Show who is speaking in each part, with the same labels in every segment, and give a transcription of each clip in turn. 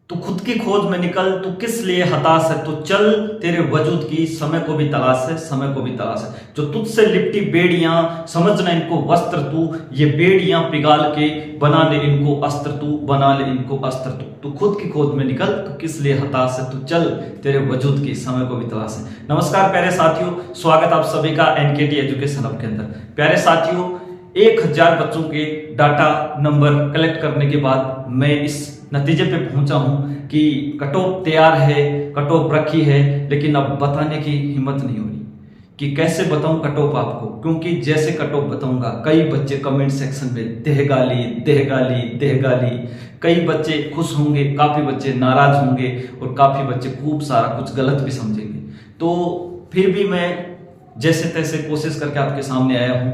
Speaker 1: तू खुद की खोज में निकल, तू किस लिए हताश है, तो चल तेरे वजूद की समय को भी तलाश है, समय को भी तलाश है। जो तुझसे लिपटी बेड़ियां समझना इनको वस्त्र तू, ये बेड़ियां पिघाल के बना ले इनको अस्त्र तू, बना ले इनको अस्त्र तू खुद की खोज में निकल, तू किस लिए हताश है, तू चल तेरे वजूद की समय को भी तलाश है। नमस्कार प्यारे साथियों, स्वागत आप सभी का एनकेटी एजुकेशन हब के अंदर। प्यारे साथियों, 1000 बच्चों के डाटा नंबर कलेक्ट करने के बाद मैं इस नतीजे पे पहुंचा हूं कि कट ऑफ तैयार है, कट ऑफ रखी है, लेकिन अब बताने की हिम्मत नहीं हो रही कि कैसे बताऊं कट ऑफ आपको, क्योंकि जैसे कट ऑफ बताऊंगा कई बच्चे कमेंट सेक्शन में देह गाली देह गाली देह गाली, कई बच्चे खुश होंगे, काफी बच्चे नाराज होंगे और काफी बच्चे खूब सारा कुछ गलत भी समझेंगे। तो फिर भी मैं जैसे तैसे कोशिश करके आपके सामने आया हूं।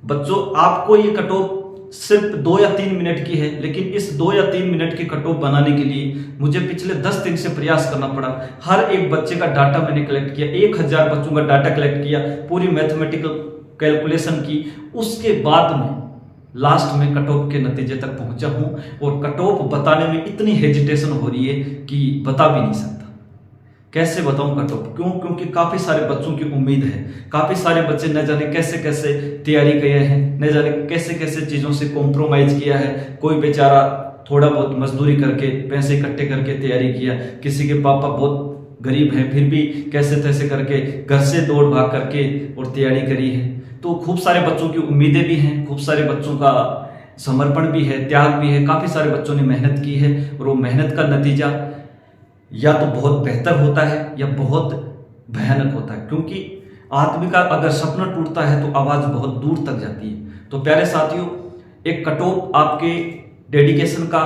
Speaker 1: बच्चों, आपको ये कट ऑफ सिर्फ 2 या 3 मिनट की है, लेकिन इस 2 या 3 मिनट की कट ऑफ बनाने के लिए मुझे पिछले 10 दिन से प्रयास करना पड़ा। हर एक बच्चे का डाटा मैंने कलेक्ट किया, 1000 बच्चों का डाटा कलेक्ट किया, पूरी मैथमेटिकल कैलकुलेशन की, उसके बाद में लास्ट में कट ऑफ के नतीजे तक पहुंचा हूं। और कट ऑफ बताने में इतनी हेजिटेशन हो रही है कि बता भी नहीं सकता कैसे बताऊं कट ऑफ। क्यों? क्योंकि काफी सारे बच्चों की उम्मीद है, काफी सारे बच्चे न जाने कैसे कैसे तैयारी किए हैं, न जाने कैसे कैसे चीजों से कॉम्प्रोमाइज किया है। कोई बेचारा थोड़ा बहुत मजदूरी करके पैसे इकट्ठे करके तैयारी किया, किसी के पापा बहुत गरीब हैं फिर भी कैसे तैसे करके घर से दौड़ भाग करके और तैयारी करी है। तो खूब सारे बच्चों की उम्मीदें भी हैं, खूब सारे बच्चों का समर्पण भी है, त्याग भी है, काफी सारे बच्चों ने मेहनत की है और वो मेहनत का नतीजा या तो बहुत बेहतर होता है या बहुत भयानक होता है। क्योंकि आदमी का अगर सपना टूटता है तो आवाज बहुत दूर तक जाती है। तो प्यारे साथियों, एक कट ऑफ आपके डेडिकेशन का,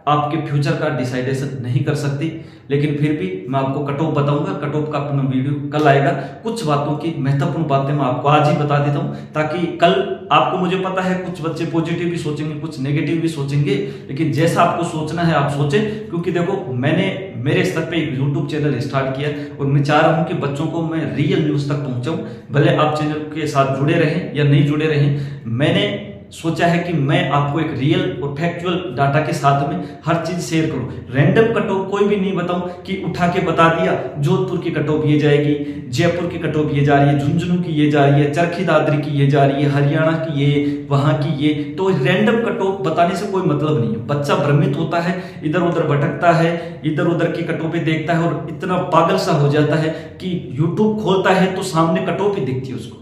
Speaker 1: आपके फ्यूचर का डिसाइडेशन नहीं कर सकती, लेकिन फिर भी मैं आपको कट ऑफ बताऊंगा। कट ऑफ का अपना वीडियो कल आएगा। कुछ बातों की महत्वपूर्ण बातें मैं आपको आज ही बता देता हूं, ताकि कल आपको, मुझे पता है कुछ बच्चे पॉजिटिव भी सोचेंगे, कुछ नेगेटिव भी सोचेंगे, लेकिन जैसा आपको सोचना है आप सोचें। क्योंकि देखो, मैंने मेरे स्तर पे एक यूट्यूब चैनल स्टार्ट किया और मैं चाह रहा हूं कि बच्चों को मैं रियल न्यूज तक पहुंचाऊं। भले आप चैनल के साथ जुड़े रहें या नहीं जुड़े रहें, मैंने सोचा है कि मैं आपको एक रियल और फैक्चुअल डाटा के साथ में हर चीज शेयर करूं। रैंडम कट ऑफ कोई भी नहीं बताऊं कि उठा के बता दिया जोधपुर की कट ऑफ ये जाएगी, जयपुर की कट ऑफ ये जा रही है, झुंझुनू की ये जा रही है, चरखी दादरी की ये जा रही है, हरियाणा की ये, वहां की ये। तो रैंडम कट ऑफ बताने से कोई मतलब नहीं है। बच्चा भ्रमित होता है, इधर उधर भटकता है, इधर उधर की कट ऑफ देखता है और इतना पागल सा हो जाता है कि यूट्यूब खोलता है तो सामने कट ऑफ ही दिखती है उसको,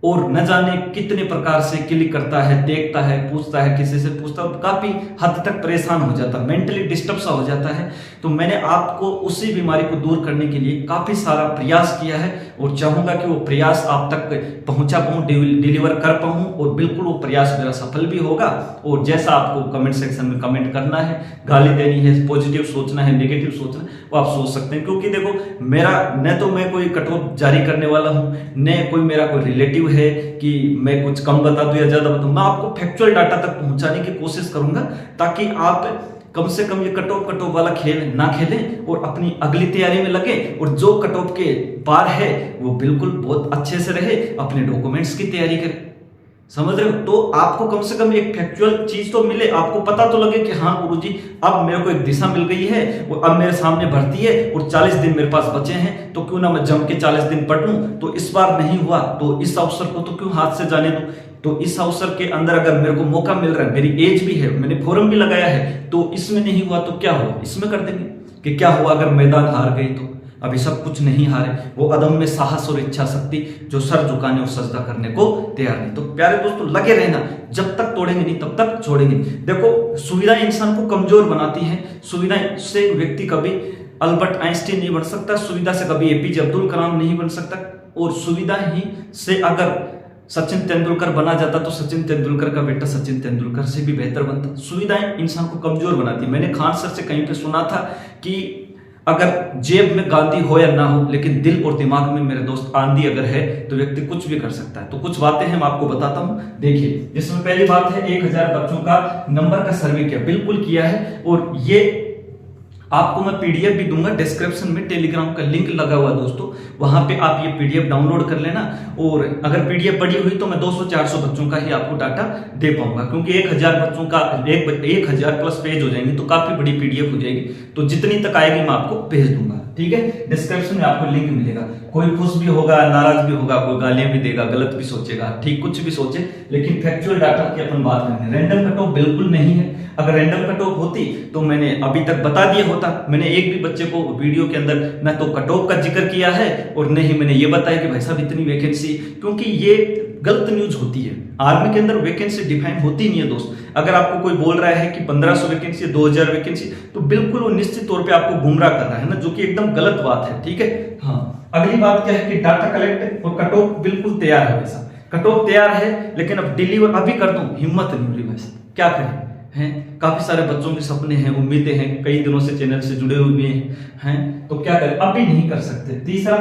Speaker 1: और न जाने कितने प्रकार से क्लिक करता है, देखता है, पूछता है, किसी से पूछता है, काफी हद तक परेशान हो जाता है, मेंटली डिस्टर्ब सा हो जाता है। तो मैंने आपको उसी बीमारी को दूर करने के लिए काफी सारा प्रयास किया है और चाहूंगा कि वो प्रयास आप तक पहुंचा पाऊं, डिलीवर कर पाऊं, और बिल्कुल वो प्रयास मेरा सफल भी होगा। और जैसा आपको कमेंट सेक्शन में कमेंट करना है, गाली देनी है, पॉजिटिव सोचना है, नेगेटिव सोचना है, वो आप सोच सकते हैं। क्योंकि देखो, मेरा न तो मैं कोई कट ऑफ जारी करने वाला हूं, न कोई मेरा कोई रिलेटिव है कि मैं कुछ कम बता दूं या ज्यादा बताऊं। मैं आपको फैक्चुअल डाटा तक पहुंचाने की कोशिश करूंगा, ताकि आप कम से कम ये कट ऑफ वाला खेल ना खेलें और अपनी अगली तैयारी में लगे, और जो कट ऑफ के पार है वो बिल्कुल बहुत अच्छे से रहे, अपने डॉक्यूमेंट्स की तैयारी करे। समझ रहे हो? तो आपको कम से कम एक फैक्चुअल चीज तो मिले, आपको पता तो लगे कि हाँ गुरुजी, अब मेरे को एक दिशा मिल गई है, वो अब मेरे सामने भर्ती है और 40 दिन मेरे पास बचे हैं, तो क्यों ना मैं जम के 40 दिन पढ़ लूं। तो इस बार नहीं हुआ तो इस अवसर को तो क्यों हाथ से जाने दूं। तो इस अवसर के अंदर अगर मेरे को मौका मिल रहा है, मेरी एज भी है, मैंने फॉर्म भी लगाया है, तो इसमें नहीं हुआ तो क्या हुआ, इसमें कर देंगे। कि क्या हुआ अगर मैदान हार गए, तो अभी सब कुछ नहीं हारे, वो अदम्य साहस और इच्छा शक्ति जो सर झुकाने और सजदा करने को तैयार नहीं। तो प्यारे दोस्तों, लगे रहना, जब तक तोड़ेंगे नहीं तब तक छोड़ेंगे नहीं। देखो, सुविधाएं इंसान को कमजोर बनाती हैं। सुविधा से व्यक्ति कभी अल्बर्ट आइंस्टीन नहीं बन सकता, सुविधा से कभी एपीजे अब्दुल कलाम नहीं बन सकता, और सुविधा ही से अगर सचिन तेंदुलकर बना जाता तो सचिन तेंदुलकर का बेटा सचिन तेंदुलकर से भी बेहतर बनता। सुविधाएं इंसान को कमजोर बनाती है। मैंने खान सर से कहीं पे सुना था कि अगर जेब में गांधी हो या ना हो, लेकिन दिल और दिमाग में मेरे दोस्त आंधी अगर है तो व्यक्ति कुछ भी कर सकता है। तो कुछ बातें हैं, मैं आपको बताता हूं। देखिए, जिसमें पहली बात है, 1000 बच्चों का नंबर का सर्वे किया, बिल्कुल किया है। और ये आपको मैं पीडीएफ भी दूंगा, डिस्क्रिप्शन में टेलीग्राम का लिंक लगा हुआ दोस्तों, वहां पे आप ये पीडीएफ डाउनलोड कर लेना। और अगर पीडीएफ बड़ी हुई तो मैं 200-400 बच्चों का ही आपको डाटा दे पाऊंगा, क्योंकि 1000 बच्चों का 1000 प्लस पेज हो जाएंगे तो काफी बड़ी पीडीएफ हो जाएगी, तो जितनी तक आएगी मैं आपको भेज दूंगा। ठीक है, डिस्क्रिप्शन में आपको लिंक मिलेगा। कोई खुश भी होगा, नाराज भी होगा, कोई गालियां भी देगा, गलत भी सोचेगा, ठीक कुछ भी सोचे, लेकिन फैक्चुअल डाटा की अपन बात करेंगे। रैंडम कट ऑफ बिल्कुल नहीं है। अगर रैंडम कट ऑफ होती तो मैंने अभी तक बता दिया होता। मैंने एक भी बच्चे को वीडियो के अंदर न तो कट ऑफ का जिक्र किया है और न ही मैंने ये बताया कि भाई साहब इतनी वैकेंसी, क्योंकि ये गलत न्यूज होती है। आर्मी के अंदर वैकेंसी डिफाइन होती नहीं है दोस्त। अगर आपको कोई बोल रहा है कि 1500 वैकेंसी, 2000 वैकेंसी, तो बिल्कुल वो निश्चित तौर पे आपको गुमराह कर रहा है ना, जो कि एकदम गलत बात है। ठीक है, हाँ। अगली बात क्या है कि डाटा कलेक्ट और कट ऑफ बिल्कुल तैयार है वैसा, कट ऑफ तैयार है, लेकिन अब डिलीवर अभी कर दूं हिम्मत नहीं हो रही वैसे, क्या करें हैं। काफी सारे बच्चों के सपने हैं, उम्मीदें हैं, कई दिनों से चैनल से जुड़े हुए हैं, तो क्या करें, अभी नहीं कर सकते। तीसरा,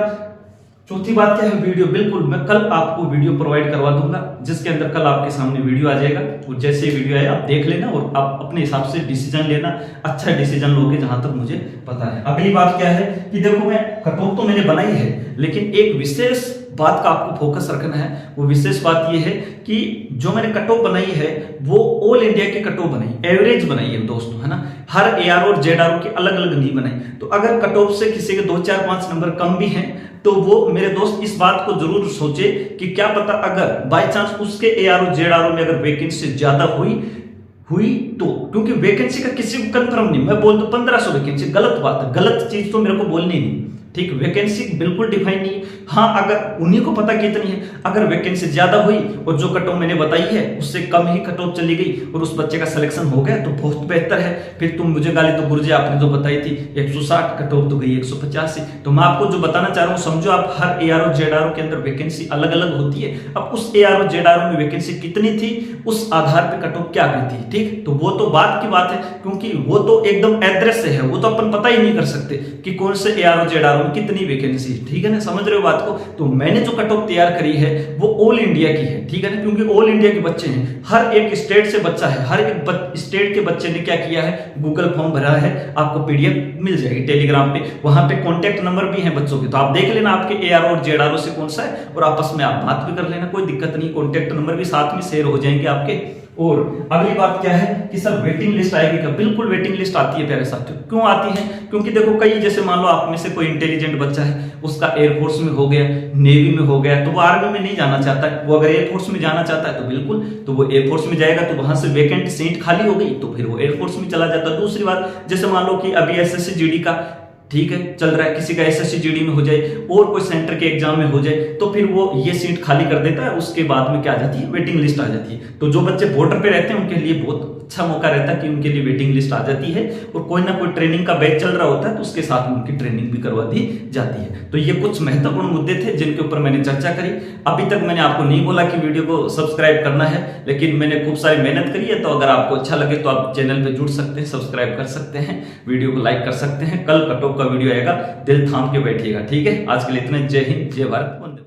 Speaker 1: चौथी बात क्या है, वीडियो बिल्कुल मैं कल आपको वीडियो प्रोवाइड करवा दूंगा, जिसके अंदर कल आपके सामने वीडियो आ जाएगा। वो जैसे वीडियो आए आप देख लेना और आप अपने हिसाब से डिसीजन लेना, अच्छा डिसीजन लोगे जहां तक मुझे पता है। अगली बात क्या है कि देखो, मैं कट ऑफ तो मैंने बनाई है, लेकिन एक विशेष बात का आपको फोकस रखना है। वो विशेष बात ये है कि जो मैंने कट ऑफ बनाई है वो ऑल इंडिया की कट ऑफ बनाई, एवरेज बनाई है दोस्तों, है ना। हर AR और ZRO की अलग अलग नहीं बनाई। तो अगर कट ऑफ से किसी के 2, 4, 5 नंबर कम भी हैं तो वो मेरे दोस्त इस बात को जरूर सोचे कि क्या पता अगर बाय चांस उसके AR और ZRO में अगर वैकेंसी ज्यादा हुई तो, क्योंकि वैकेंसी का किसी को कंफर्म नहीं। मैं बोल दूं 1500 वैकेंसी, गलत बात है, गलत चीज तो मेरे को बोलनी नहीं। ठीक, वैकेंसी बिल्कुल डिफाइन नहीं है। हाँ, अगर उन्हीं को पता कितनी है, अगर वैकेंसी ज्यादा हुई और जो कट ऑफ मैंने बताई है उससे कम ही कट ऑफ चली गई और उस बच्चे का सिलेक्शन हो गया तो बहुत बेहतर है। फिर तुम मुझे गाली तो गुरुजी आपने जो बताई थी 160, कट ऑफ तो गई 185। तो मैं आपको जो बताना चाह रहा हूँ, समझो आप हर AR और ZRO के अंदर वैकेंसी अलग अलग होती है। अब उस AR और ZRO में वैकेंसी कितनी थी, उस आधार पर कट ऑफ क्या गई थी। ठीक, तो वो तो बात की बात है, क्योंकि वो तो एकदम एड्रेस से है, वो तो अपन पता ही नहीं कर सकते कि कौन से AR और ZRO कितनी वैकेंसी। ठीक है ना, समझ रहे हो बात को। तो मैंने जो कट ऑफ तैयार करी है वो ऑल इंडिया की है। ठीक है ना, क्योंकि ऑल इंडिया के बच्चे हैं, हर एक स्टेट से बच्चा है, हर एक स्टेट के बच्चे ने क्या किया है, गूगल फॉर्म भरा है। आपको PDF मिल जाएगी टेलीग्राम पे, वहां पे कॉन्टेक्ट नंबर भी है बच्चों के, तो आप देख लेना आपके AR और ZRO से कौन सा है और आपस में आप बात भी कर लेना, कोई दिक्कत नहीं। कॉन्टेक्ट नंबर भी साथ में शेयर हो जाएंगे आपके। और अगली बात क्या है कि सर वेटिंग लिस्ट आएगी क्या? बिल्कुल वेटिंग लिस्ट आती है प्यारे साथियों। क्यों आती है? क्योंकि देखो, कई जैसे मान लो आप में से कोई इंटेलिजेंट बच्चा है, उसका एयरफोर्स में हो गया, नेवी में हो गया, तो वो आर्मी में नहीं जाना चाहता है। वो अगर एयरफोर्स में जाना चाहता है तो बिल्कुल, तो वो एयरफोर्स में जाएगा, तो वहां से वैकेंट सीट खाली हो गई तो फिर वो एयरफोर्स में चला जाता है। दूसरी बात, जैसे मान लो कि अभी SSC GD का ठीक है चल रहा है, किसी का SSC GD में हो जाए और कोई सेंटर के एग्जाम में हो जाए तो फिर वो ये सीट खाली कर देता है। उसके बाद में क्या आ जाती है, वेटिंग लिस्ट आ जाती है। तो जो बच्चे बॉर्डर पे रहते हैं उनके लिए बहुत अच्छा मौका रहता है कि उनके लिए वेटिंग लिस्ट आ जाती है और कोई ना कोई ट्रेनिंग का बैच चल रहा होता है तो उसके साथ में उनकी ट्रेनिंग भी करवा दी जाती है। तो ये कुछ महत्वपूर्ण मुद्दे थे जिनके ऊपर मैंने चर्चा करी। अभी तक मैंने आपको नहीं बोला कि वीडियो को सब्सक्राइब करना है, लेकिन मैंने खूब सारी मेहनत करी है। तो अगर आपको अच्छा लगे तो आप चैनल पे जुड़ सकते हैं, सब्सक्राइब कर सकते हैं, वीडियो को लाइक कर सकते हैं। कल कट ऑफ का वीडियो आएगा, दिल थाम के बैठिएगा। ठीक है, आज के लिए इतना। जय हिंद, जय भारत।